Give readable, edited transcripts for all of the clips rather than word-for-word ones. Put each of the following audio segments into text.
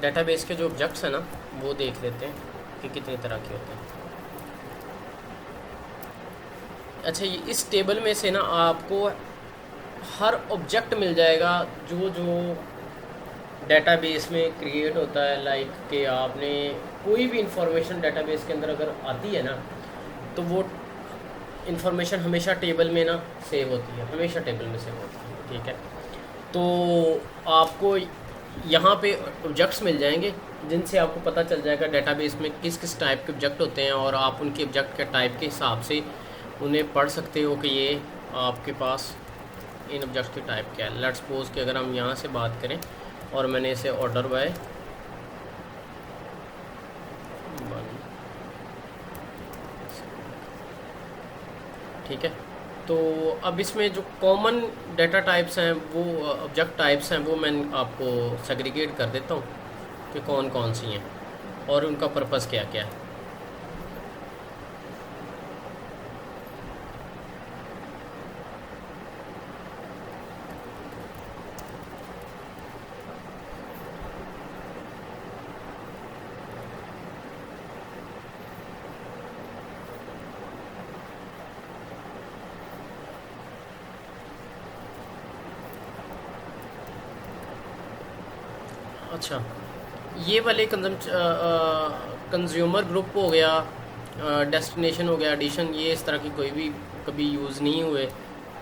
Database के जो objects हैं ना वो देख लेते हैं कि कितनी तरह के होते हैं। अच्छा, ये इस टेबल में से ना आपको हर ऑब्जेक्ट मिल जाएगा जो जो डेटाबेस में क्रिएट होता है। लाइक कि आपने कोई भी इंफॉर्मेशन डेटाबेस के अंदर अगर आती है ना तो वो इंफॉर्मेशन हमेशा टेबल में ना सेव होती है, हमेशा टेबल में सेव होती है। ठीक है, तो आपको यहाँ पे ऑब्जेक्ट्स मिल जाएंगे जिनसे आपको पता चल जाएगा डेटाबेस में किस किस टाइप के ऑब्जेक्ट होते हैं, और आप उनके ऑब्जेक्ट के टाइप के हिसाब से उन्हें पढ़ सकते हो कि ये आपके पास इन ऑब्जेक्ट्स के टाइप क्या है। लेट्स सपोज कि अगर हम यहाँ से बात करें और मैंने इसे ऑर्डर बाय ठीक है, तो अब इसमें जो कॉमन डाटा टाइप्स हैं वो ऑब्जेक्ट टाइप्स हैं वो मैं आपको सेग्रीगेट कर देता हूँ कि कौन कौन सी हैं और उनका पर्पस क्या क्या है। अच्छा, ये वाले कंज्यूमर ग्रुप हो गया, डेस्टिनेशन हो गया, एडिशन, ये इस तरह की कोई भी कभी यूज़ नहीं हुए।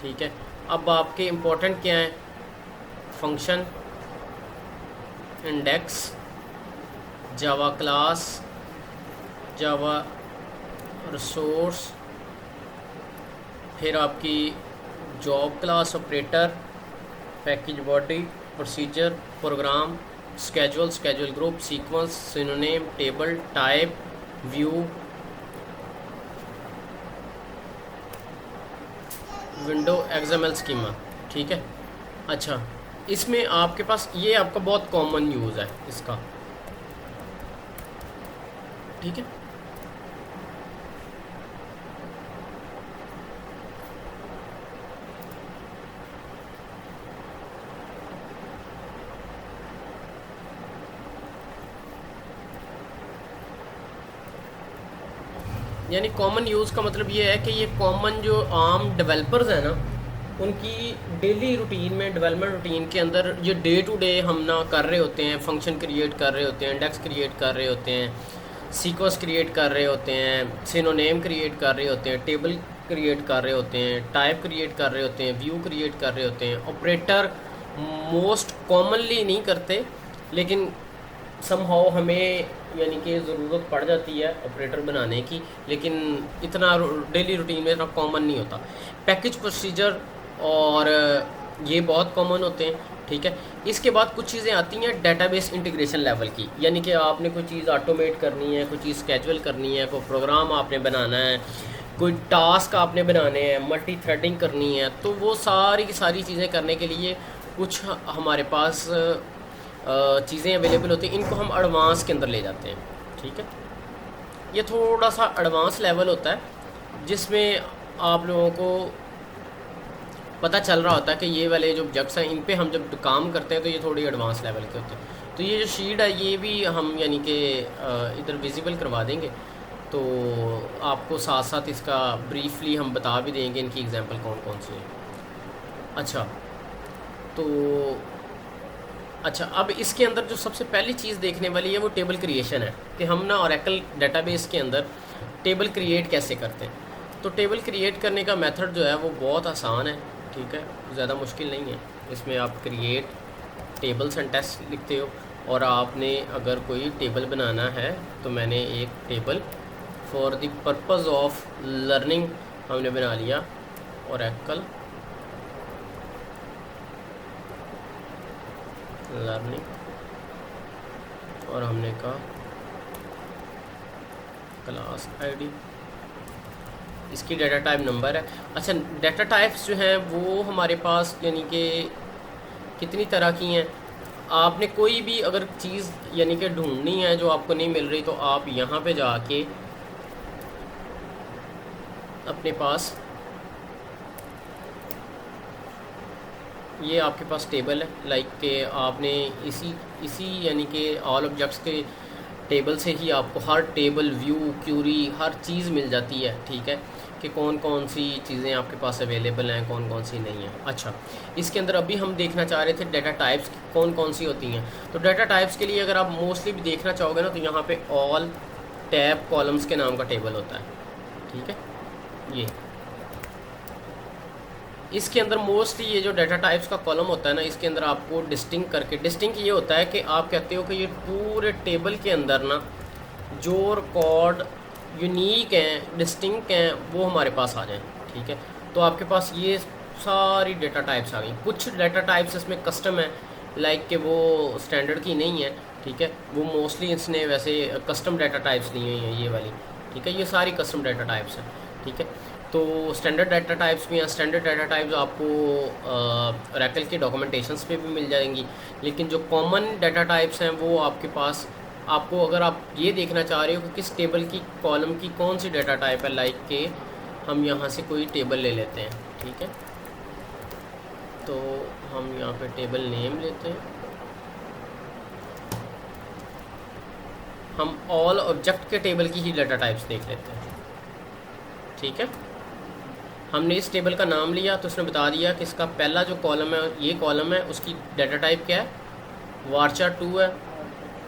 ठीक है, अब आपके इम्पोर्टेंट क्या हैं? Function, index, Java class, Java resource, फिर आपकी job class operator, package body, procedure, program, schedule, schedule group, sequence, synonym, table, type, view, window, XML schema. ठीक है, अच्छा, इसमें आपके पास ये आपका बहुत कॉमन यूज़ है इसका। ठीक है, यानी कॉमन यूज़ का मतलब ये है कि ये कॉमन जो आम डेवलपर्स हैं ना उनकी डेली रूटीन में, डेवलपमेंट रूटीन के अंदर ये डे टू डे हम ना कर रहे होते हैं। फंक्शन क्रिएट कर रहे होते हैं, इंडेक्स क्रिएट कर रहे होते हैं, सीक्वेंस क्रिएट कर रहे होते हैं, सिनोनेम क्रिएट कर रहे होते हैं, टेबल क्रिएट कर रहे होते हैं, टाइप क्रिएट कर रहे होते हैं, व्यू क्रिएट कर रहे होते हैं। ऑपरेटर मोस्ट कॉमनली नहीं करते, लेकिन समहाउ हमें यानी कि ज़रूरत पड़ जाती है ऑपरेटर बनाने की, लेकिन इतना डेली रूटीन में इतना कॉमन नहीं होता। पैकेज, प्रोसीजर और ये बहुत कॉमन होते हैं। ठीक है, इसके बाद कुछ चीज़ें आती हैं डेटाबेस इंटीग्रेशन लेवल की, यानी कि आपने कोई चीज़ ऑटोमेट करनी है, कोई चीज़ स्केजुअल करनी है, कोई प्रोग्राम आपने बनाना है, कोई टास्क आपने बनाने हैं, मल्टी थ्रेडिंग करनी है, तो वो सारी की सारी चीज़ें करने के लिए कुछ हमारे पास चीज़ें अवेलेबल होती हैं। इनको हम एडवांस के अंदर ले जाते हैं। ठीक है, ये थोड़ा सा एडवांस लेवल होता है जिसमें आप लोगों को पता चल रहा होता है कि ये वाले जो ऑब्जेक्ट्स हैं इन पे हम जब काम करते हैं तो ये थोड़ी एडवांस लेवल के होते हैं। तो ये जो शीट है ये भी हम यानी कि इधर विजिबल करवा देंगे, तो आपको साथ साथ इसका ब्रीफली हम बता भी देंगे इनकी एग्जांपल कौन कौन सी हैं। अच्छा, तो अच्छा, अब इसके अंदर जो सबसे पहली चीज़ देखने वाली है वो टेबल क्रिएशन है कि हम ना ओरेकल डेटाबेस के अंदर टेबल क्रिएट कैसे करते हैं। तो टेबल क्रिएट करने का मेथड जो है वो बहुत आसान है। ठीक है, ज़्यादा मुश्किल नहीं है। इसमें आप क्रिएट टेबल सिंटैक्स लिखते हो, और आपने अगर कोई टेबल बनाना है तो मैंने एक table for the purpose of learning हमने बना लिया ओरेकल लर्निंग, और हमने कहा क्लास आईडी, इसकी डाटा टाइप नंबर है। अच्छा, डाटा टाइप्स जो हैं वो हमारे पास यानी कि कितनी तरह की हैं। आपने कोई भी अगर चीज़ यानी कि ढूंढनी है जो आपको नहीं मिल रही, तो आप यहाँ पे जाके अपने पास ये आपके पास टेबल है, लाइक के आपने इसी इसी यानी कि ऑल ऑब्जेक्ट्स के टेबल से ही आपको हर टेबल व्यू क्यूरी हर चीज़ मिल जाती है, ठीक है, कि कौन कौन सी चीज़ें आपके पास अवेलेबल हैं, कौन कौन सी नहीं हैं। अच्छा, इसके अंदर अभी हम देखना चाह रहे थे डाटा टाइप्स कौन कौन सी होती हैं। तो डाटा टाइप्स के लिए अगर आप मोस्टली भी देखना चाहोगे ना, तो यहाँ पे ऑल टैब कॉलम्स के नाम का टेबल होता है, ठीक है। ये इसके अंदर मोस्टली ये जो डाटा टाइप्स का कॉलम होता है ना, इसके अंदर आपको डिस्टिंक्ट करके, डिस्टिंक्ट ये होता है कि आप कहते हो कि ये पूरे टेबल के अंदर ना जो रिकॉर्ड यूनिक हैं, डिस्टिंक्ट हैं, वो हमारे पास आ जाएं, ठीक है। तो आपके पास ये सारी डाटा टाइप्स आ गई। कुछ डाटा टाइप्स इसमें कस्टम है, लाइक कि वो स्टैंडर्ड की नहीं है, ठीक है। वो मोस्टली इसने वैसे कस्टम डाटा टाइप्स ली हुई हैं, ये वाली, ठीक है। ये सारी कस्टम डाटा टाइप्स हैं, ठीक है। तो स्टैंडर्ड डाटा टाइप्स भी हैं। स्टैंडर्ड डाटा टाइप्स आपको ओरेकल के डॉक्यूमेंटेशंस पे भी मिल जाएंगी, लेकिन जो कॉमन डाटा टाइप्स हैं वो आपके पास, आपको अगर आप ये देखना चाह रहे हो कि किस टेबल की कॉलम की कौन सी डाटा टाइप है, लाइक के हम यहाँ से कोई टेबल ले लेते हैं, ठीक है। तो हम यहाँ पे टेबल नेम लेते हैं, हम ऑल ऑब्जेक्ट के टेबल की ही डाटा टाइप्स देख लेते हैं, ठीक है। हमने इस टेबल का नाम लिया तो उसने बता दिया कि इसका पहला जो कॉलम है, ये कॉलम है, उसकी डाटा टाइप क्या है, वारचार 2 है,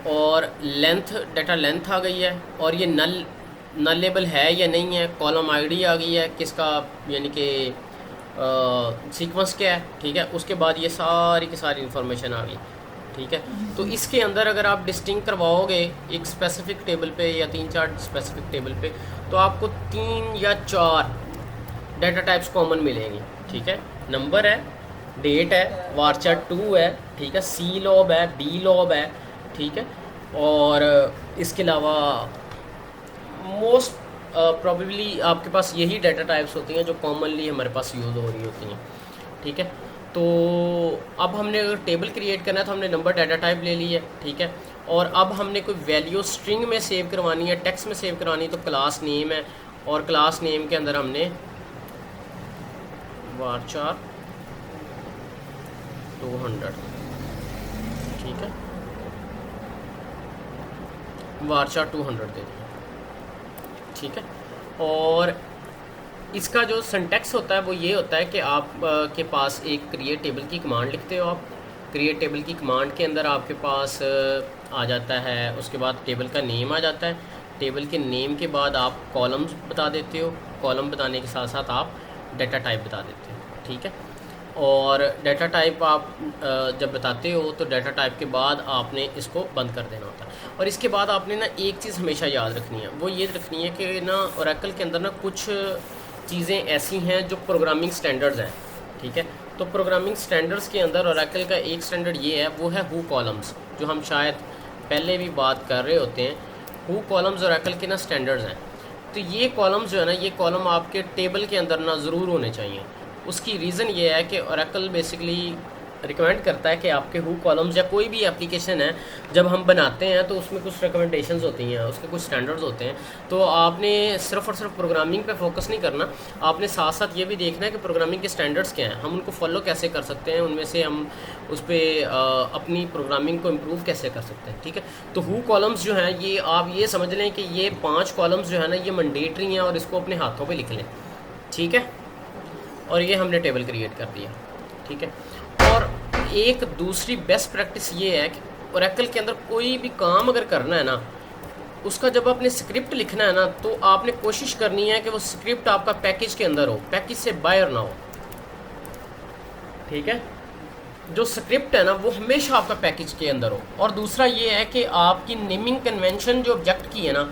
और लेंथ, डाटा लेंथ आ गई है, और ये नलेबल है या नहीं है, कॉलम आईडी आ गई है किसका, यानी कि सीक्वेंस क्या है, ठीक है। उसके बाद ये सारी की सारी इन्फॉर्मेशन आ गई, ठीक है। तो इसके अंदर अगर आप डिस्टिंक्ट करवाओगे एक स्पेसिफिक टेबल पे या 3-4 स्पेसिफिक टेबल पे, तो आपको 3 या 4 डाटा टाइप्स कॉमन मिलेंगी, ठीक है। नंबर है, डेट है, वारचार 2 है, ठीक है, सी लॉब है, बी लॉब है, ठीक है। और इसके अलावा मोस्ट प्रॉबेबली आपके पास यही डाटा टाइप्स होती हैं जो कॉमनली हमारे पास यूज़ हो रही होती हैं, ठीक है। तो अब हमने अगर टेबल क्रिएट करना है तो हमने नंबर डाटा टाइप ले ली है, ठीक है। और अब हमने कोई वैल्यू स्ट्रिंग में सेव करवानी है, टेक्स्ट में सेव करवानी है, तो क्लास नेम है, और क्लास नेम के अंदर हमने वारचार 200, ठीक है, वारचार 200 दे दिया, ठीक है। और इसका जो सिंटैक्स होता है वो ये होता है कि आप के पास एक क्रिएट टेबल की कमांड लिखते हो। आप क्रिएट टेबल की कमांड के अंदर आपके पास आ जाता है, उसके बाद टेबल का नेम आ जाता है, टेबल के नेम के बाद आप कॉलम्स बता देते हो, कॉलम बताने के साथ साथ आप डाटा टाइप बता देते हो, ठीक है। और डाटा टाइप आप जब बताते हो तो डाटा टाइप के बाद आपने इसको बंद कर देना होता है। और इसके बाद आपने ना एक चीज़ हमेशा याद रखनी है, वो ये रखनी है कि ना ओरेकल के अंदर ना कुछ चीज़ें ऐसी हैं जो प्रोग्रामिंग स्टैंडर्ड्स हैं, ठीक है। तो प्रोग्रामिंग स्टैंडर्ड्स के अंदर ओरेकल का एक स्टैंडर्ड ये है, वो है हू कॉलम्स, जो हम शायद पहले भी बात कर रहे होते हैं। हू कॉलम्स ओरेकल के ना स्टैंडर्ड्स हैं। तो ये कॉलम्स जो है ना, ये कॉलम आपके टेबल के अंदर ना ज़रूर होने चाहिए। उसकी रीज़न ये है कि ओरेकल बेसिकली रिकमेंड करता है कि आपके हू कॉलम्स या कोई भी एप्लीकेशन है जब हम बनाते हैं तो उसमें कुछ रिकमेंडेशंस होती हैं, उसके कुछ स्टैंडर्ड्स होते हैं। तो आपने सिर्फ और सिर्फ प्रोग्रामिंग पे फोकस नहीं करना, आपने साथ साथ ये भी देखना है कि प्रोग्रामिंग के स्टैंडर्ड्स क्या हैं, हम उनको फॉलो कैसे कर सकते हैं, उनमें से हम उस पर अपनी प्रोग्रामिंग को इम्प्रूव कैसे कर सकते हैं, ठीक है। तो हू कॉलम्स जो हैं, ये आप ये समझ लें कि ये 5 कॉलम्स जो है ना, ये मैंडेटरी हैं और इसको अपने हाथों पर लिख लें, ठीक है। और ये हमने टेबल क्रिएट कर दिया, ठीक है। और एक दूसरी बेस्ट प्रैक्टिस ये है कि ओरेकल के अंदर कोई भी काम अगर करना है ना, उसका जब आपने स्क्रिप्ट लिखना है ना, तो आपने कोशिश करनी है कि वो स्क्रिप्ट आपका पैकेज के अंदर हो, पैकेज से बाहर ना हो, ठीक है। जो स्क्रिप्ट है ना वो हमेशा आपका पैकेज के अंदर हो। और दूसरा ये है कि आपकी नेमिंग कन्वेंशन जो ऑब्जेक्ट की है ना,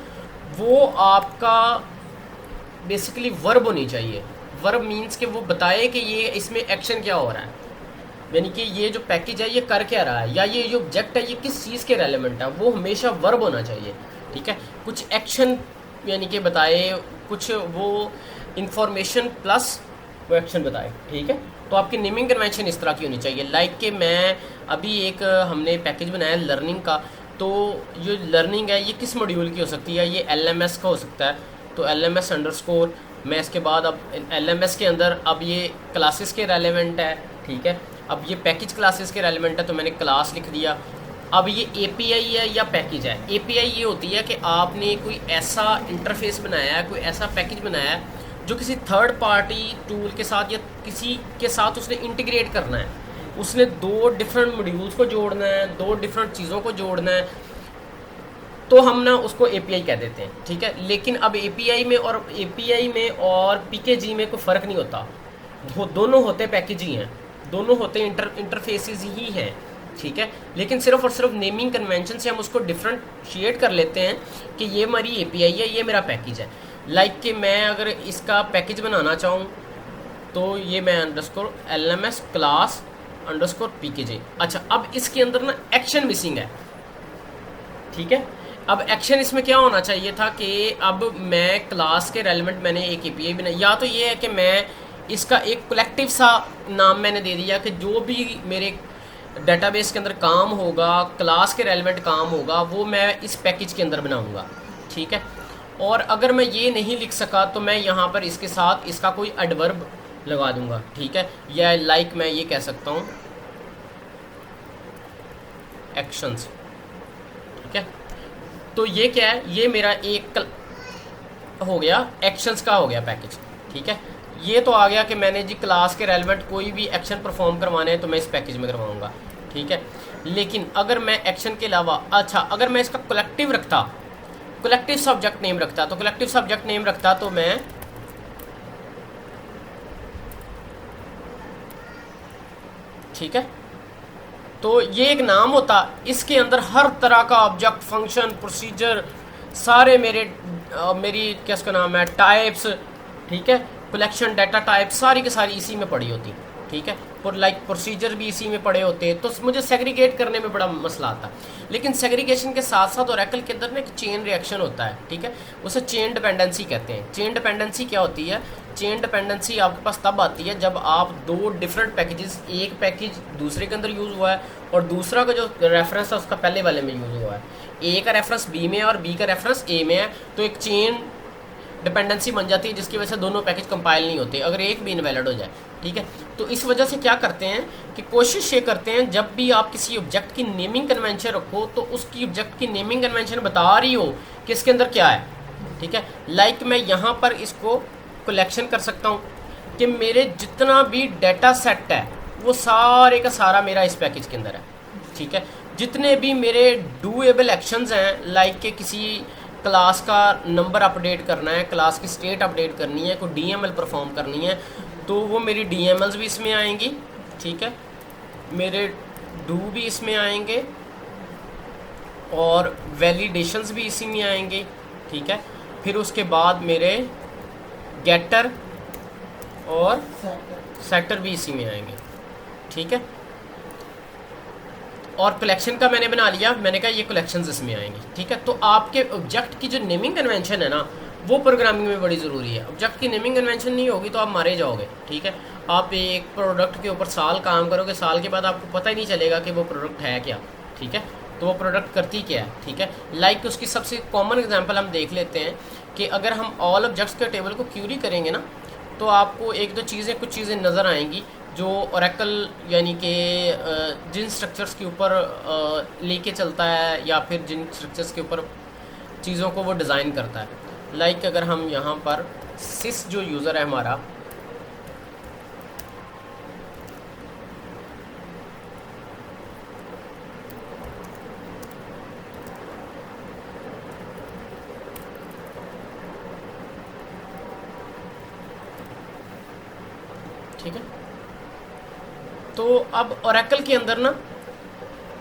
वो आपका बेसिकली वर्ब होनी चाहिए। वर्ब मीन्स कि वो बताए कि ये इसमें एक्शन क्या हो रहा है, यानी कि ये जो पैकेज है ये कर क्या रहा है, या ये जो ऑब्जेक्ट है ये किस चीज़ के रेलेवेंट है, वो हमेशा वर्ब होना चाहिए, ठीक है। कुछ एक्शन यानी कि बताए, कुछ वो इंफॉर्मेशन प्लस वो एक्शन बताए, ठीक है। तो आपकी नेमिंग कन्वेंशन इस तरह की होनी चाहिए। लाइक कि मैं अभी एक हमने पैकेज बनाया लर्निंग का, तो जो लर्निंग है ये किस मॉड्यूल की हो सकती है, ये LMS का हो सकता है, तो LMS अंडरस्कोर मैं इसके बाद अब LMS के अंदर अब ये क्लासेस के रेलेवेंट है, ठीक है। अब ये पैकेज क्लासेस के रेलिवेंट है तो मैंने क्लास लिख दिया। अब ये एपीआई है या पैकेज है। एपीआई ये होती है कि आपने कोई ऐसा इंटरफेस बनाया है, कोई ऐसा पैकेज बनाया है जो किसी थर्ड पार्टी टूल के साथ या किसी के साथ उसने इंटीग्रेट करना है। उसने दो डिफरेंट मॉड्यूल्स को जोड़ना है, दो डिफरेंट चीज़ों को जोड़ना है, तो हम ना उसको एपीआई कह देते हैं, ठीक है। लेकिन अब एपीआई में और पीकेजी में कोई फ़र्क नहीं होता, दोनों होते पैकेज ही हैं, दोनों होते इंटरफेसेस ही हैं, ठीक है। लेकिन सिर्फ और सिर्फ नेमिंग कन्वेंशन से हम उसको डिफरेंशिएट कर लेते हैं कि ये मेरी एपीआई है, ये मेरा पैकेज है। लाइक कि मैं अगर इसका पैकेज बनाना चाहूँ तो ये मैं underscore LMS class underscore PKJ। अच्छा, अब इसके अंदर ना एक्शन मिसिंग है, ठीक है। अब एक्शन इसमें क्या होना चाहिए था कि अब मैं क्लास के रेलिवेंट मैंने एक एपीआई बनाई, या तो ये है कि मैं इसका एक कलेक्टिव सा नाम मैंने दे दिया कि जो भी मेरे डेटाबेस के अंदर काम होगा, क्लास के रेलिवेंट काम होगा, वो मैं इस पैकेज के अंदर बनाऊंगा, ठीक है। और अगर मैं ये नहीं लिख सका तो मैं यहाँ पर इसके साथ इसका कोई एडवर्ब लगा दूंगा, ठीक है। या लाइक मैं ये कह सकता हूँ एक्शंस, ठीक है। तो ये क्या है, ये मेरा एक हो गया एक्शंस का हो गया पैकेज, ठीक है। ये तो आ गया कि मैंने जी क्लास के रेलिवेंट कोई भी एक्शन परफॉर्म करवाने हैं तो मैं इस पैकेज में करवाऊंगा, ठीक है। लेकिन अगर मैं एक्शन के अलावा, अच्छा अगर मैं इसका कलेक्टिव रखता, कलेक्टिव सब्जेक्ट नेम रखता, तो कलेक्टिव सब्जेक्ट नेम रखता तो मैं ठीक है, तो ये एक नाम होता, इसके अंदर हर तरह का ऑब्जेक्ट, फंक्शन, प्रोसीजर, सारे मेरी क्या इसका नाम है टाइप्स, ठीक है, कलेक्शन डाटा टाइप सारी की सारी इसी में पड़ी होती, ठीक है। और लाइक प्रोसीजर भी इसी में पड़े होते हैं, तो मुझे सेग्रीगेट करने में बड़ा मसला आता। लेकिन सेग्रीगेशन के साथ साथ ओरेकल के अंदर ना एक चेन रिएक्शन होता है, ठीक है, उसे चेन डिपेंडेंसी कहते हैं। चेन डिपेंडेंसी क्या होती है? चेन डिपेंडेंसी आपके पास तब आती है जब आप दो डिफरेंट पैकेजेस, एक पैकेज दूसरे के अंदर यूज़ हुआ है और दूसरा का जो रेफरेंस है उसका पहले वाले में यूज़ हुआ है। ए का रेफरेंस बी में है और बी का रेफरेंस ए में है, तो एक चेन डिपेंडेंसी बन जाती है जिसकी वजह से दोनों पैकेज कंपाइल नहीं होते अगर एक भी इनवैलिड हो जाए, ठीक है। तो इस वजह से क्या करते हैं कि कोशिश ये करते हैं जब भी आप किसी ऑब्जेक्ट की नेमिंग कन्वेंशन रखो तो उसकी ऑब्जेक्ट की नेमिंग कन्वेंशन बता रही हो कि इसके अंदर क्या है, ठीक है। लाइक मैं यहाँ पर इसको कलेक्शन कर सकता हूँ कि मेरे जितना भी डाटा सेट है वो सारे का सारा मेरा इस पैकेज के अंदर है, ठीक है। जितने भी मेरे डूएबल एक्शंस हैं, लाइक के किसी क्लास का नंबर अपडेट करना है, क्लास की स्टेट अपडेट करनी है, कोई डीएमएल परफॉर्म करनी है, तो वो मेरी डीएमएल्स भी इसमें आएंगी, ठीक है, मेरे डू भी इसमें आएंगे और वैलिडेशंस भी इसी में आएंगे, ठीक है। फिर उसके बाद मेरे गेटर और सेक्टर भी इसी में आएंगे, ठीक है। और कलेक्शन का मैंने बना लिया, मैंने कहा ये कलेक्शंस इसमें आएंगी, ठीक है। तो आपके ऑब्जेक्ट की जो नेमिंग कन्वेंशन है ना वो प्रोग्रामिंग में बड़ी ज़रूरी है। ऑब्जेक्ट की नेमिंग कन्वेंशन नहीं होगी तो आप मारे जाओगे, ठीक है। आप एक प्रोडक्ट के ऊपर साल काम करोगे, साल के बाद आपको पता ही नहीं चलेगा कि वो प्रोडक्ट है क्या, ठीक है, तो वो प्रोडक्ट करती क्या है, ठीक है। लाइक उसकी सबसे कॉमन एग्जांपल हम देख लेते हैं कि अगर हम ऑल ऑब्जेक्ट्स के टेबल को क्यूरी करेंगे ना तो आपको एक दो चीज़ें, कुछ चीज़ें नज़र आएंगी जो ओरेकल यानी कि जिन स्ट्रक्चर्स के ऊपर लेके चलता है या फिर जिन स्ट्रक्चर्स के ऊपर चीज़ों को वो डिज़ाइन करता है। लाइक अगर हम यहाँ पर सिस जो यूज़र है हमारा, ठीक है, तो अब ओरेकल के अंदर ना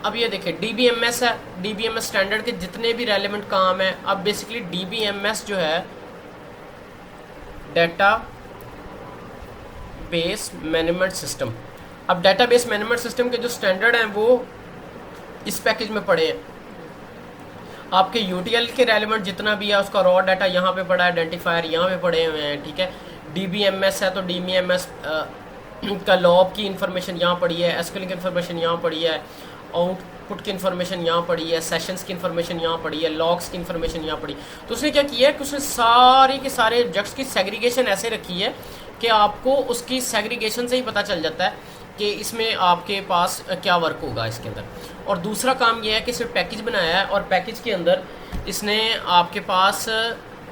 अब ये देखिए DBMS है, DBMS स्टैंडर्ड के जितने भी रेलेवेंट काम है। अब बेसिकली DBMS जो है डाटा बेस मैनेजमेंट सिस्टम, अब डाटा बेस मैनेजमेंट सिस्टम के जो स्टैंडर्ड हैं वो इस पैकेज में पड़े हैं। आपके UTL के रेलेवेंट जितना भी है उसका रॉ डाटा यहाँ पे पड़ा है, आइडेंटिफायर यहाँ पे पड़े हुए हैं, ठीक है। DBMS है तो DBMS का लॉग की इन्फॉर्मेशन यहाँ पड़ी है, SQL की इन्फॉर्मेशन यहाँ पड़ी है, आउटपुट की इन्फॉर्मेशन यहाँ पड़ी है, सेशंस की इन्फॉर्मेशन यहाँ पड़ी है, लॉग्स की इन्फॉर्मेशन यहाँ पड़ी। तो उसने क्या किया है कि उसने सारी के सारे ऑब्जेक्ट्स की सेग्रीगेशन ऐसे रखी है कि आपको उसकी सेग्रीगेशन से ही पता चल जाता है कि इसमें आपके पास क्या वर्क होगा इसके अंदर। और दूसरा काम यह है कि इसने पैकेज बनाया है, और पैकेज के अंदर इसने आपके पास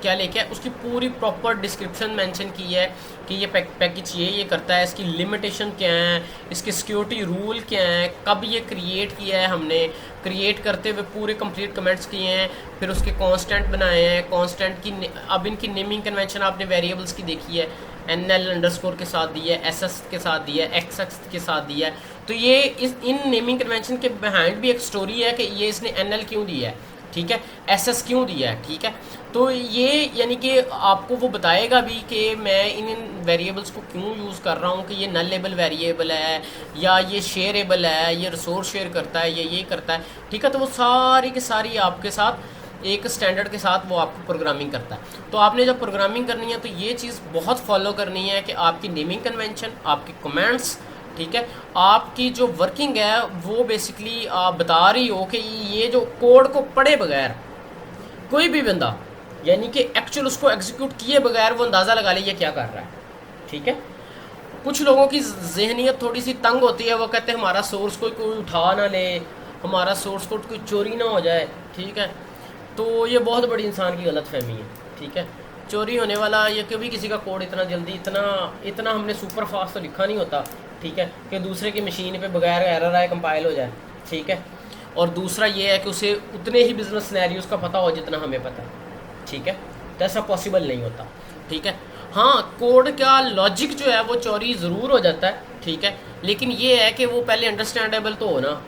क्या लेके है, उसकी पूरी प्रॉपर डिस्क्रिप्शन मेंशन की है कि ये पैकेज ये करता है, इसकी लिमिटेशन क्या है, इसके सिक्योरिटी रूल क्या है, कब ये क्रिएट किया है, हमने क्रिएट करते हुए पूरे कंप्लीट कमेंट्स किए हैं, फिर उसके कांस्टेंट बनाए हैं, कांस्टेंट की अब इनकी नेमिंग कन्वेंशन आपने वेरिएबल्स की देखी है, NL अंडरस्कोर के साथ दी है, SS के साथ दिया है, XX के साथ दिया है। तो ये इन नेमिंग कन्वेंशन के बिहाइंड भी एक स्टोरी है कि ये इसने NL क्यों दिया है, ठीक है, SS क्यों दिया है, ठीक है। तो ये यानी कि आपको वो बताएगा भी कि मैं इन वेरिएबल्स को क्यों यूज़ कर रहा हूँ, कि ये नलेबल वेरिएबल है या ये शेयरेबल है, ये रिसोर्स शेयर करता है या ये करता है, ठीक है। तो वो सारी की सारी आपके साथ एक स्टैंडर्ड के साथ वो आपको प्रोग्रामिंग करता है। तो आपने जब प्रोग्रामिंग करनी है तो ये चीज़ बहुत फॉलो करनी है कि आपकी नेमिंग कन्वेंशन, आपके कमेंट्स, ठीक है, आपकी जो वर्किंग है वो बेसिकली आप बता रही हो कि ये जो कोड को पढ़े बगैर कोई भी बंदा यानी कि एक्चुअल उसको एग्जीक्यूट किए बगैर वो अंदाज़ा लगा ले ये क्या कर रहा है, ठीक है। कुछ लोगों की जहनीत थोड़ी सी तंग होती है, वो कहते हैं हमारा सोर्स कोई उठा ना ले, हमारा सोर्स कोड कोई चोरी ना हो जाए, ठीक है। तो ये बहुत बड़ी इंसान की गलत फहमी है, ठीक है। चोरी होने वाला ये कभी किसी का कोड इतना जल्दी इतना हमने सुपर फास्ट तो लिखा नहीं होता, ठीक है, कि दूसरे की मशीन पे बगैर एरर आए कंपाइल हो जाए, ठीक है। और दूसरा ये है कि उसे उतने ही बिजनेस सिनेरियोस का पता हो जितना हमें पता है, ठीक है। तो ऐसा पॉसिबल नहीं होता, ठीक है। हाँ, कोड का लॉजिक जो है वो चोरी ज़रूर हो जाता है, ठीक है, लेकिन ये है कि वो पहले अंडरस्टैंडेबल तो हो ना।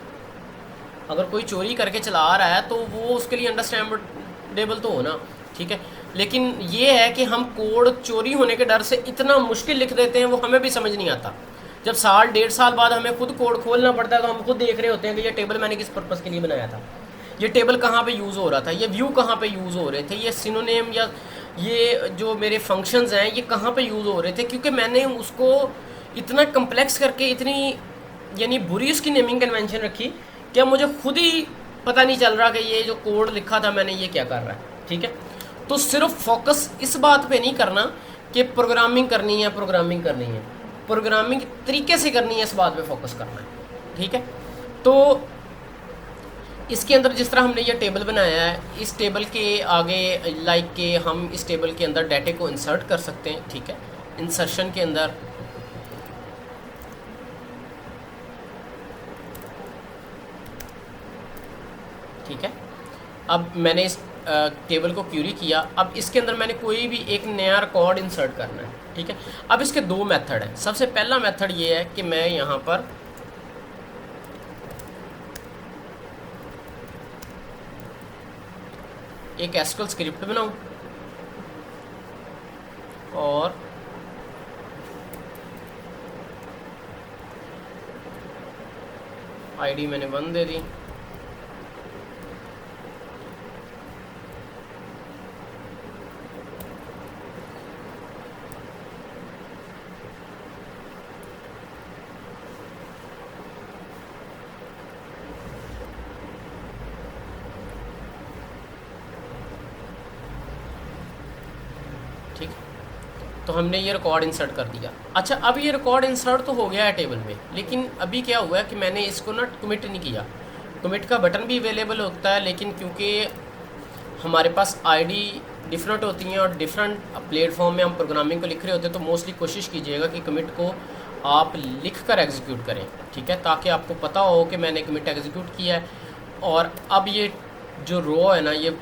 अगर कोई चोरी करके चला रहा है तो वो उसके लिए अंडरस्टैंडेबल तो हो ना, ठीक है। लेकिन ये है कि हम कोड चोरी होने के डर से इतना मुश्किल लिख देते हैं वो हमें भी समझ नहीं आता। जब साल 1.5 साल बाद हमें खुद कोड खोलना पड़ता है तो हम खुद देख रहे होते हैं कि ये टेबल मैंने किस पर्पज़ के लिए बनाया था, ये टेबल कहाँ पे यूज़ हो रहा था, ये व्यू कहाँ पे यूज़ हो रहे थे, ये सिनोनिम या ये जो मेरे फंक्शंस हैं ये कहाँ पे यूज़ हो रहे थे, क्योंकि मैंने उसको इतना कम्प्लेक्स करके इतनी यानी बुरी उसकी नेमिंग कन्वेंशन रखी क्या मुझे खुद ही पता नहीं चल रहा कि ये जो कोड लिखा था मैंने ये क्या कर रहा है, ठीक है। तो सिर्फ फोकस इस बात पे नहीं करना कि प्रोग्रामिंग करनी है, प्रोग्रामिंग तरीके से करनी है, इस बात पे फोकस करना है, ठीक है। तो इसके अंदर जिस तरह हमने ये टेबल बनाया है, इस टेबल के आगे लाइक के हम इस टेबल के अंदर डाटे को इंसर्ट कर सकते हैं, ठीक है। इंसर्शन के अंदर ठीक है, अब मैंने इस टेबल को क्यूरी किया, अब इसके अंदर मैंने कोई भी एक नया रिकॉर्ड इंसर्ट करना है, ठीक है। अब इसके दो मेथड हैं। सबसे पहला मेथड ये है कि मैं यहाँ पर एक एसक्यूएल स्क्रिप्ट बनाऊँ और आईडी मैंने 1 दे दी, ठीक। तो हमने ये रिकॉर्ड इंसर्ट कर दिया। अच्छा, अब ये रिकॉर्ड इंसर्ट तो हो गया है टेबल में, लेकिन अभी क्या हुआ है कि मैंने इसको ना कमिट नहीं किया। कमिट का बटन भी अवेलेबल होता है, लेकिन क्योंकि हमारे पास आईडी डिफरेंट होती हैं और डिफरेंट प्लेटफॉर्म में हम प्रोग्रामिंग को लिख रहे होते हैं, तो मोस्टली कोशिश कीजिएगा कि कमिट को आप लिख कर एग्जीक्यूट करें, ठीक है, ताकि आपको पता हो कि मैंने कमिट एग्जीक्यूट किया है और अब ये जो रो है ना ये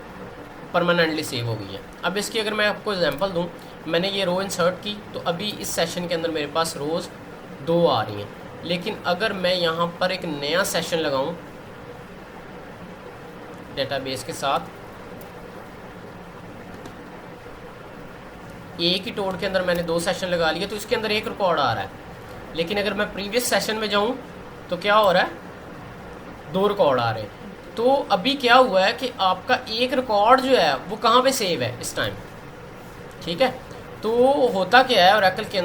परमानेंटली सेव हो गई है। अब इसकी अगर मैं आपको एग्जांपल दूं, मैंने ये रो इंसर्ट की तो अभी इस सेशन के अंदर मेरे पास रोज़ 2 आ रही हैं, लेकिन अगर मैं यहाँ पर एक नया सेशन लगाऊं डेटाबेस के साथ, एक ही टोड के अंदर मैंने 2 सेशन लगा लिए तो इसके अंदर एक रिकॉर्ड आ रहा है, लेकिन अगर मैं प्रीवियस सेशन में जाऊँ तो क्या हो रहा है, 2 रिकॉर्ड आ रहे हैं। तो अभी क्या हुआ है कि आपका एक रिकॉर्ड जो है वो कहाँ पे सेव है इस टाइम, ठीक है। तो होता क्या है ओरेकल के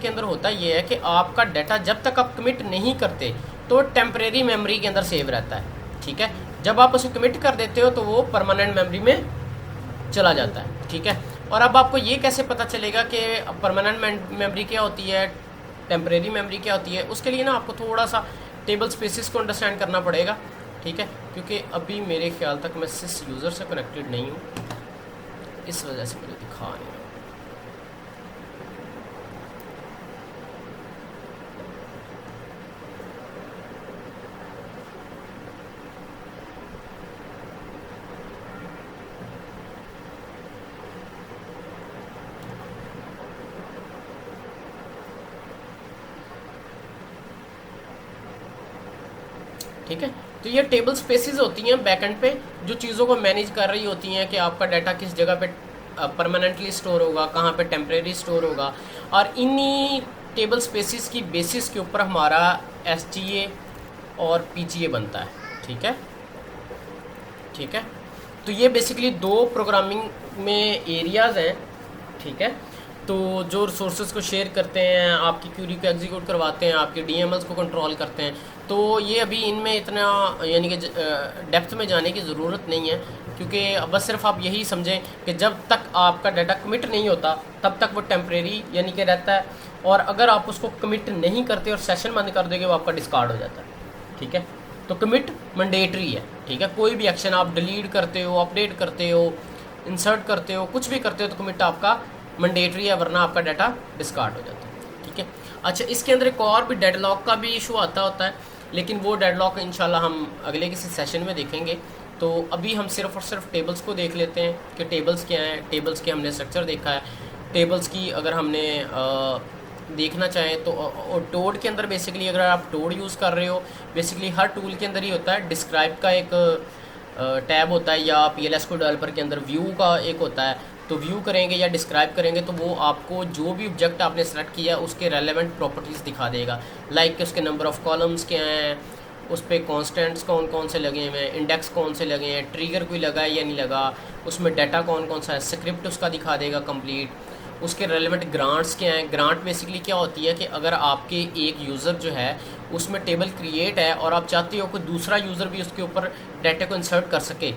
अंदर होता ये है कि आपका डाटा जब तक आप कमिट नहीं करते, तो टेम्परेरी मेमोरी के अंदर सेव रहता है, ठीक है। जब आप उसे कमिट कर देते हो तो वो परमानेंट मेमोरी में चला जाता है, ठीक है। और अब आपको ये कैसे पता चलेगा कि परमानेंट मेमोरी क्या होती है, टेम्परेरी मेमोरी क्या होती है, उसके लिए ना आपको थोड़ा सा टेबल स्पेसिस को अंडरस्टैंड करना पड़ेगा, ठीक है। क्योंकि अभी मेरे ख्याल तक मैं सिस यूज़र से कनेक्टेड नहीं हूँ, इस वजह से मुझे दिखा नहीं रहा। ठीक है, तो ये टेबल स्पेसिस होती हैं बैकएंड पे, जो चीज़ों को मैनेज कर रही होती हैं कि आपका डाटा किस जगह पे परमानेंटली स्टोर होगा, कहाँ पे टेम्परेरी स्टोर होगा। और इन्हीं टेबल स्पेसिस की बेसिस के ऊपर हमारा SGA और PGA बनता है, ठीक है। ठीक है, तो ये बेसिकली दो प्रोग्रामिंग में एरियाज़ हैं, ठीक है। तो जो रिसोर्सेज को शेयर करते हैं, आपकी क्यूरी को एग्जीक्यूट करवाते हैं, आपके DMLs को कंट्रोल करते हैं। तो ये अभी इनमें इतना यानी कि डेप्थ में जाने की ज़रूरत नहीं है, क्योंकि बस सिर्फ आप यही समझें कि जब तक आपका डाटा कमिट नहीं होता तब तक वो टेम्परेरी यानी कि रहता है, और अगर आप उसको कमिट नहीं करते और सेशन बंद कर दोगे वो आपका डिस्कार्ड हो जाता है, ठीक है। तो कमिट मैंडेटरी है, ठीक है। कोई भी एक्शन आप डिलीट करते हो, अपडेट करते हो, इंसर्ट करते हो, कुछ भी करते हो तो कमिट आपका मैंडेटरी है, वरना आपका डाटा डिस्कार्ड हो जाता है, ठीक है। अच्छा, इसके अंदर एक और भी डेडलॉक का भी इशू आता होता है, लेकिन वो डेडलॉक इंशाल्लाह हम अगले किसी सेशन में देखेंगे। तो अभी हम सिर्फ और सिर्फ टेबल्स को देख लेते हैं कि टेबल्स क्या हैं। टेबल्स के हमने स्ट्रक्चर देखा है। टेबल्स की अगर हमने देखना चाहें तो टोड के अंदर बेसिकली अगर आप टोड यूज़ कर रहे हो, बेसिकली हर टूल के अंदर ही होता है। डिस्क्राइब का एक टैब होता है, या PLS को डेवलपर के अंदर व्यू का एक होता है। तो व्यू करेंगे या डिस्क्राइब करेंगे तो वो आपको जो भी ऑब्जेक्ट आपने सेलेक्ट किया उसके रेलेवेंट प्रॉपर्टीज़ दिखा देगा, लाइक उसके नंबर ऑफ़ कॉलम्स क्या हैं, उस पर कॉन्स्टेंट्स कौन कौन से लगे हुए हैं, इंडेक्स कौन से लगे हैं, ट्रिगर कोई लगा है या नहीं लगा, उसमें डाटा कौन कौन सा है, स्क्रिप्ट उसका दिखा देगा कंप्लीट, उसके रेलेवेंट ग्रांट्स क्या हैं। ग्रांट बेसिकली क्या होती है कि अगर आपके एक यूज़र जो है उसमें टेबल क्रिएट है और आप चाहते हो कि दूसरा यूज़र भी उसके ऊपर डाटा को इंसर्ट कर सके,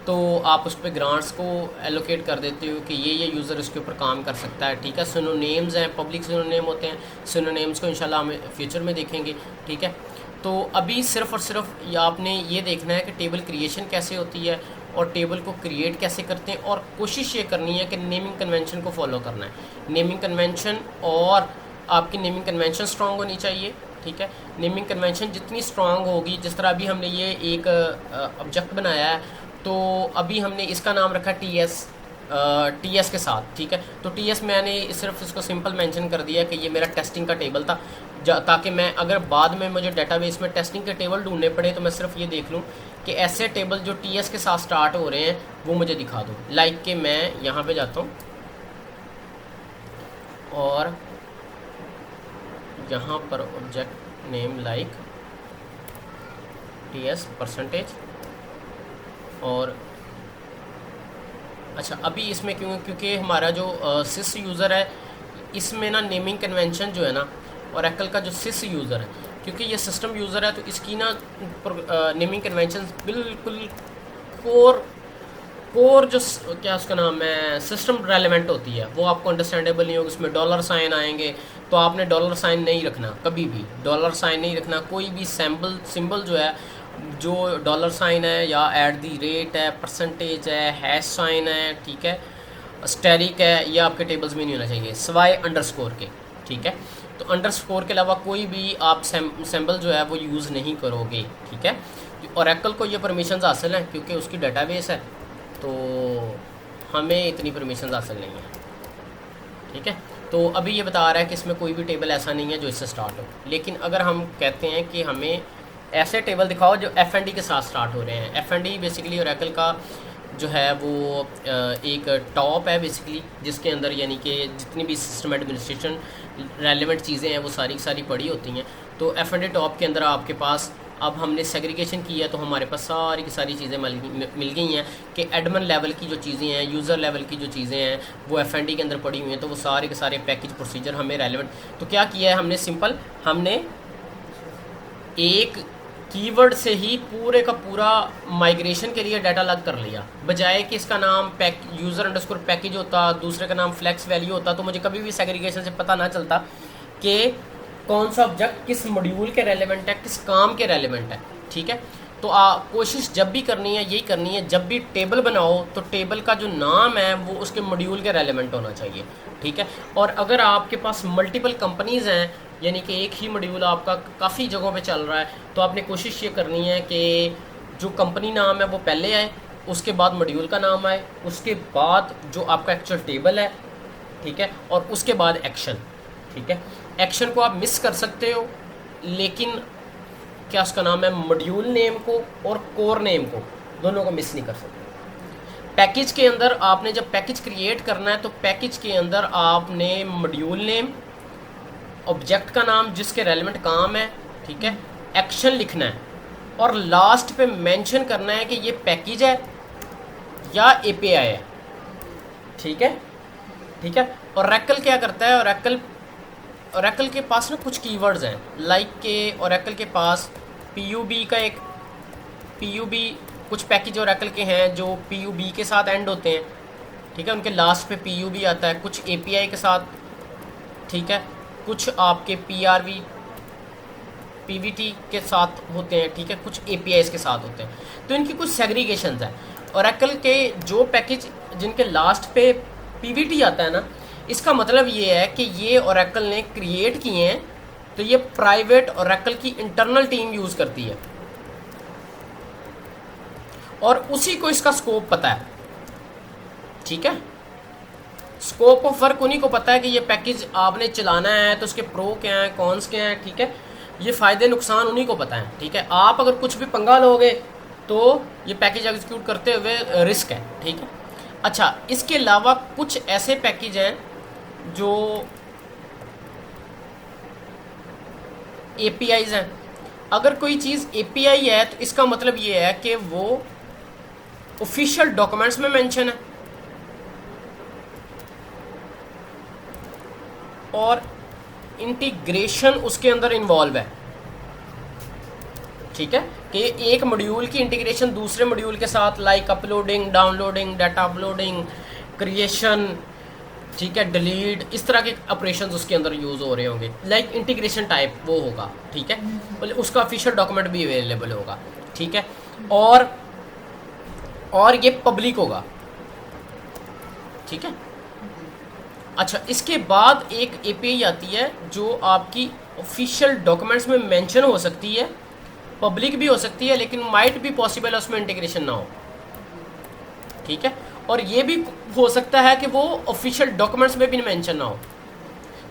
तो आप उस पर ग्रांट्स को एलोकेट कर देते हो कि ये यूज़र इसके ऊपर काम कर सकता है, ठीक है। सिनोनिम्स हैं, पब्लिक सिनोनिम होते हैं। सिनोनिम्स को इंशाल्लाह हम फ्यूचर में देखेंगे, ठीक है। तो अभी सिर्फ़ और सिर्फ आपने ये देखना है कि टेबल क्रिएशन कैसे होती है और टेबल को क्रिएट कैसे करते हैं, और कोशिश ये करनी है कि नेमिंग कन्वेंशन को फॉलो करना है। नेमिंग कन्वेंशन, और आपकी नेमिंग कन्वेंशन स्ट्रॉन्ग होनी चाहिए, ठीक है। नेमिंग कन्वेंशन जितनी स्ट्रॉन्ग होगी, जिस तरह अभी हमने ये एक ऑब्जेक्ट बनाया है, तो अभी हमने इसका नाम रखा TS के साथ, ठीक है। तो TS मैंने सिर्फ इसको सिंपल मेंशन कर दिया कि ये मेरा टेस्टिंग का टेबल था, ताकि मैं अगर बाद में मुझे डेटाबेस में टेस्टिंग के टेबल ढूंढने पड़े तो मैं सिर्फ ये देख लूँ कि ऐसे टेबल जो TS के साथ स्टार्ट हो रहे हैं वो मुझे दिखा दो। लाइक कि मैं यहाँ पे जाता हूँ और यहाँ पर object name like TS percentage, और अच्छा अभी इसमें क्योंकि हमारा जो सिस यूज़र है, इसमें ना नेमिंग कन्वेंशन जो है ना, ओरेकल का जो सिस यूज़र है, क्योंकि ये सिस्टम यूज़र है तो इसकी ना नेमिंग कन्वेंशन बिल्कुल कोर जो क्या उसका नाम है सिस्टम रेलेवेंट होती है, वो आपको अंडरस्टैंडेबल नहीं होगी। उसमें डॉलर साइन आएंगे तो आपने डॉलर साइन नहीं रखना, कभी भी डॉलर साइन नहीं रखना। कोई भी सिंबल जो है, जो डॉलर साइन है या @ है, परसेंटेज है, हैश साइन है, ठीक है, स्टेरिक है, ये आपके टेबल्स में नहीं होना चाहिए सिवाय अंडरस्कोर के, ठीक है। तो अंडरस्कोर के अलावा कोई भी आप सिंबल जो है वो यूज़ नहीं करोगे, ठीक है। ओरेकल को ये परमिशंस हासिल हैं क्योंकि उसकी डेटाबेस है, तो हमें इतनी परमिशंस हासिल नहीं है, ठीक है। तो अभी ये बता रहा है कि इसमें कोई भी टेबल ऐसा नहीं है जो इससे स्टार्ट हो। लेकिन अगर हम कहते हैं कि हमें ऐसे टेबल दिखाओ जो FND के साथ स्टार्ट हो रहे हैं। FND बेसिकली ओरेकल का जो है वो एक टॉप है बेसिकली, जिसके अंदर यानी कि जितनी भी सिस्टम एडमिनिस्ट्रेशन रेलेवेंट चीज़ें हैं वो सारी सारी पड़ी होती हैं। तो FND टॉप के अंदर आपके पास अब हमने सेग्रीगेशन की है तो हमारे पास सारी की सारी चीज़ें मिल गई हैं कि एडमिन लेवल की जो चीज़ें हैं, यूज़र लेवल की जो चीज़ें हैं वो FND के अंदर पड़ी हुई हैं। तो वो सारे के सारे पैकेज प्रोसीजर हमें रेलेवेंट, तो क्या किया है हमने, सिंपल हमने एक कीवर्ड से ही पूरे का पूरा माइग्रेशन के लिए डाटा अलग कर लिया, बजाय कि इसका नाम यूज़र अंडरस्कोर पैकेज होता, दूसरे का नाम फ्लैक्स वैल्यू होता, तो मुझे कभी भी सेग्रीगेशन से पता ना चलता कि कौन सा ऑब्जेक्ट किस मॉड्यूल के रेलेवेंट है, किस काम के रेलेवेंट है। ठीक है, तो कोशिश जब भी करनी है यही करनी है, जब भी टेबल बनाओ तो टेबल का जो नाम है वो उसके मॉड्यूल के रेलेवेंट होना चाहिए। ठीक है, और अगर आपके पास मल्टीपल कंपनीज़ हैं, यानी कि एक ही मॉड्यूल आपका काफ़ी जगहों पे चल रहा है, तो आपने कोशिश ये करनी है कि जो कंपनी नाम है वो पहले आए, उसके बाद मॉड्यूल का नाम आए, उसके बाद जो आपका एक्चुअल टेबल है, ठीक है, और उसके बाद एक्शन। ठीक है, एक्शन को आप मिस कर सकते हो, लेकिन क्या उसका नाम है मॉड्यूल नेम को और कोर नेम को दोनों को मिस नहीं कर सकते। पैकेज के अंदर आपने जब पैकेज क्रिएट करना है तो पैकेज के अंदर आपने मॉड्यूल नेम, ऑब्जेक्ट का नाम जिसके रेलेवेंट काम है, ठीक है, एक्शन लिखना है और लास्ट पे मेंशन करना है कि ये पैकेज है या एपीआई है। ठीक है, ठीक है। ओरेकल क्या करता है, ओरेकल के पास ना कुछ कीवर्ड्स हैं, लाइक के ओरेकल के पास पीयूबी का एक पीयूबी कुछ पैकेज ओरेकल के हैं जो पीयूबी के साथ एंड होते हैं। ठीक है, उनके लास्ट पे पीयूबी आता है, कुछ एपीआई के साथ, ठीक है, कुछ आपके पीआरवी पीवीटी के साथ होते हैं, ठीक है, कुछ एपीआईज के साथ होते हैं। तो इनकी कुछ सेग्रीगेशंस हैं। ओरेकल के जो पैकेज जिनके लास्ट पे पीवीटी आता है ना, इसका मतलब ये है कि ये ओरेकल ने क्रिएट किए हैं, तो ये प्राइवेट ओरेकल की इंटरनल टीम यूज़ करती है और उसी को इसका स्कोप पता है। ठीक है, स्कोप ऑफ वर्क उन्हीं को पता है कि ये पैकेज आपने चलाना है तो उसके प्रो क्या हैं, कॉन्स क्या हैं। ठीक है, ये फ़ायदे नुकसान उन्हीं को पता है। ठीक है, आप अगर कुछ भी पंगा लोगे तो ये पैकेज एग्जीक्यूट करते हुए रिस्क है। ठीक है, अच्छा, इसके अलावा कुछ ऐसे पैकेज हैं जो एपीआईज हैं। अगर कोई चीज़ एपीआई है तो इसका मतलब ये है कि वो ऑफिशियल डॉक्यूमेंट्स में मेंशन है और इंटीग्रेशन उसके अंदर इन्वॉल्व है। ठीक है, कि एक मॉड्यूल की इंटीग्रेशन दूसरे मॉड्यूल के साथ, like uploading, downloading, data uploading, creation, ठीक है, डिलीट, इस तरह के ऑपरेशंस उसके अंदर यूज़ हो रहे होंगे, लाइक इंटीग्रेशन टाइप वो होगा। ठीक है, मतलब उसका ऑफिशियल डॉक्यूमेंट भी अवेलेबल होगा। ठीक है, और ये पब्लिक होगा। ठीक है, अच्छा, इसके बाद एक एपीआई आती है जो आपकी ऑफिशियल डॉक्यूमेंट्स में मेंशन हो सकती है, पब्लिक भी हो सकती है, लेकिन माइट भी पॉसिबल है उसमें इंटीग्रेशन ना हो। ठीक है, और ये भी हो सकता है कि वो ऑफिशियल डॉक्यूमेंट्स में भी मेंशन ना हो,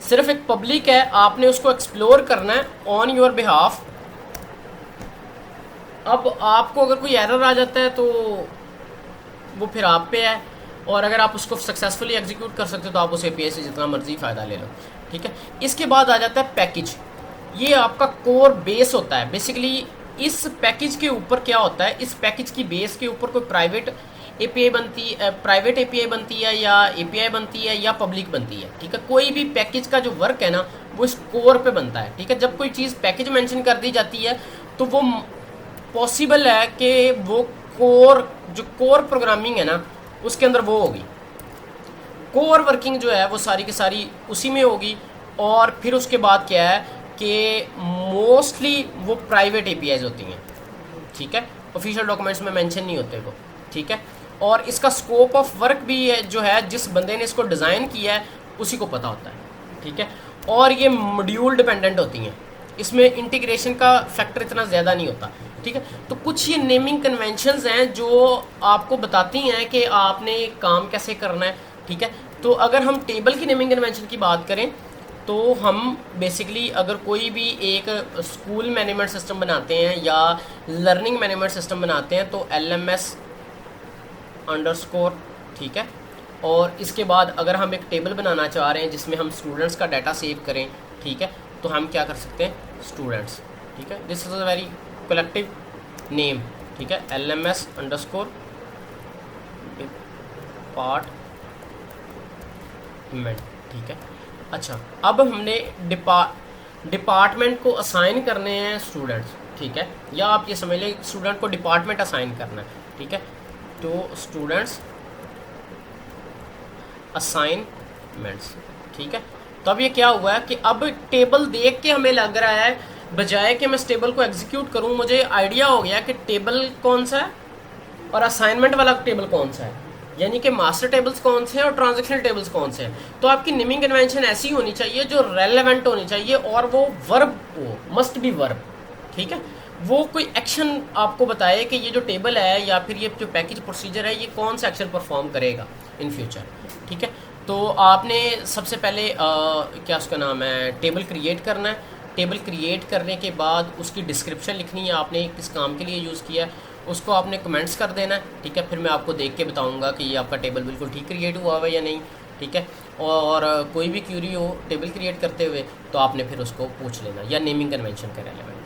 सिर्फ एक पब्लिक है, आपने उसको एक्सप्लोर करना है ऑन योर बिहाफ। अब आपको अगर कोई एरर आ जाता है तो वो फिर आप पे है, और अगर आप उसको सक्सेसफुली एग्जीक्यूट कर सकते हो तो आप उस एपीआई से जितना मर्जी फ़ायदा ले लो। ठीक है, इसके बाद आ जाता है पैकेज। ये आपका कोर बेस होता है। बेसिकली इस पैकेज के ऊपर क्या होता है, इस पैकेज की बेस के ऊपर कोई प्राइवेट एपीआई बनती है या एपीआई बनती है या पब्लिक बनती है। ठीक है, कोई भी पैकेज का जो वर्क है ना वो इस कोर पे बनता है। ठीक है, जब कोई चीज़ पैकेज मेंशन कर दी जाती है तो वो पॉसिबल है कि वो जो कोर प्रोग्रामिंग है ना उसके अंदर वो होगी, कोर वर्किंग जो है वो सारी की सारी उसी में होगी। और फिर उसके बाद क्या है कि मोस्टली वो प्राइवेट एपीआईज होती हैं। ठीक है, ऑफिशियल डॉक्यूमेंट्स में मेंशन नहीं होते वो। ठीक है, और इसका स्कोप ऑफ वर्क भी है जो है जिस बंदे ने इसको डिज़ाइन किया है उसी को पता होता है। ठीक है, और ये मॉड्यूल डिपेंडेंट होती हैं, इसमें इंटीग्रेशन का फैक्टर इतना ज़्यादा नहीं होता। ठीक है, तो कुछ ये नेमिंग कन्वेंशंस हैं जो आपको बताती हैं कि आपने काम कैसे करना है। ठीक है, तो अगर हम टेबल की नेमिंग कन्वेंशन की बात करें तो हम बेसिकली अगर कोई भी एक स्कूल मैनेजमेंट सिस्टम बनाते हैं या लर्निंग मैनेजमेंट सिस्टम बनाते हैं तो LMS अंडरस्कोर, ठीक है, और इसके बाद अगर हम एक टेबल बनाना चाह रहे हैं जिसमें हम स्टूडेंट्स का डाटा सेव करें, ठीक है, तो हम क्या कर सकते हैं, स्टूडेंट्स। ठीक है, this is a very collective name. ठीक है, LMS अंडरस्कोर डिपार्टमेंट। ठीक है, अच्छा, अब हमने डिपार्टमेंट को असाइन करने हैं स्टूडेंट्स, ठीक है, या आप ये समझ लें स्टूडेंट को डिपार्टमेंट असाइन करना है, ठीक है। तो स्टूडेंट्स असाइनमेंट्स, ठीक है। तो अब ये क्या हुआ है कि अब टेबल देख के हमें लग रहा है, बजाय कि मैं इस टेबल को एग्जीक्यूट करूं, मुझे आइडिया हो गया कि टेबल कौन सा है और असाइनमेंट वाला टेबल कौन सा है, यानी कि मास्टर टेबल्स कौन से हैं और ट्रांजैक्शनल टेबल्स कौन से हैं। तो आपकी नेमिंग कन्वेंशन ऐसी होनी चाहिए जो रेलेवेंट होनी चाहिए और वो वर्ब हो, मस्ट बी वर्ब, ठीक है। वो कोई एक्शन आपको बताए कि ये जो टेबल है या फिर ये जो पैकेज प्रोसीजर है ये कौन सा एक्शन परफॉर्म करेगा इन फ्यूचर, ठीक है। तो आपने सबसे पहले क्या उसका नाम है, टेबल क्रिएट करना है। टेबल क्रिएट करने के बाद उसकी डिस्क्रिप्शन लिखनी है, आपने किस काम के लिए यूज़ किया है, उसको आपने कमेंट्स कर देना है, ठीक है। फिर मैं आपको देख के बताऊंगा कि ये आपका टेबल बिल्कुल ठीक क्रिएट हुआ है या नहीं, ठीक है। और कोई भी क्यूरी हो टेबल क्रिएट करते हुए तो आपने फिर उसको पूछ लेना, या नेमिंग कन्वेंशन का रेलेवेंट।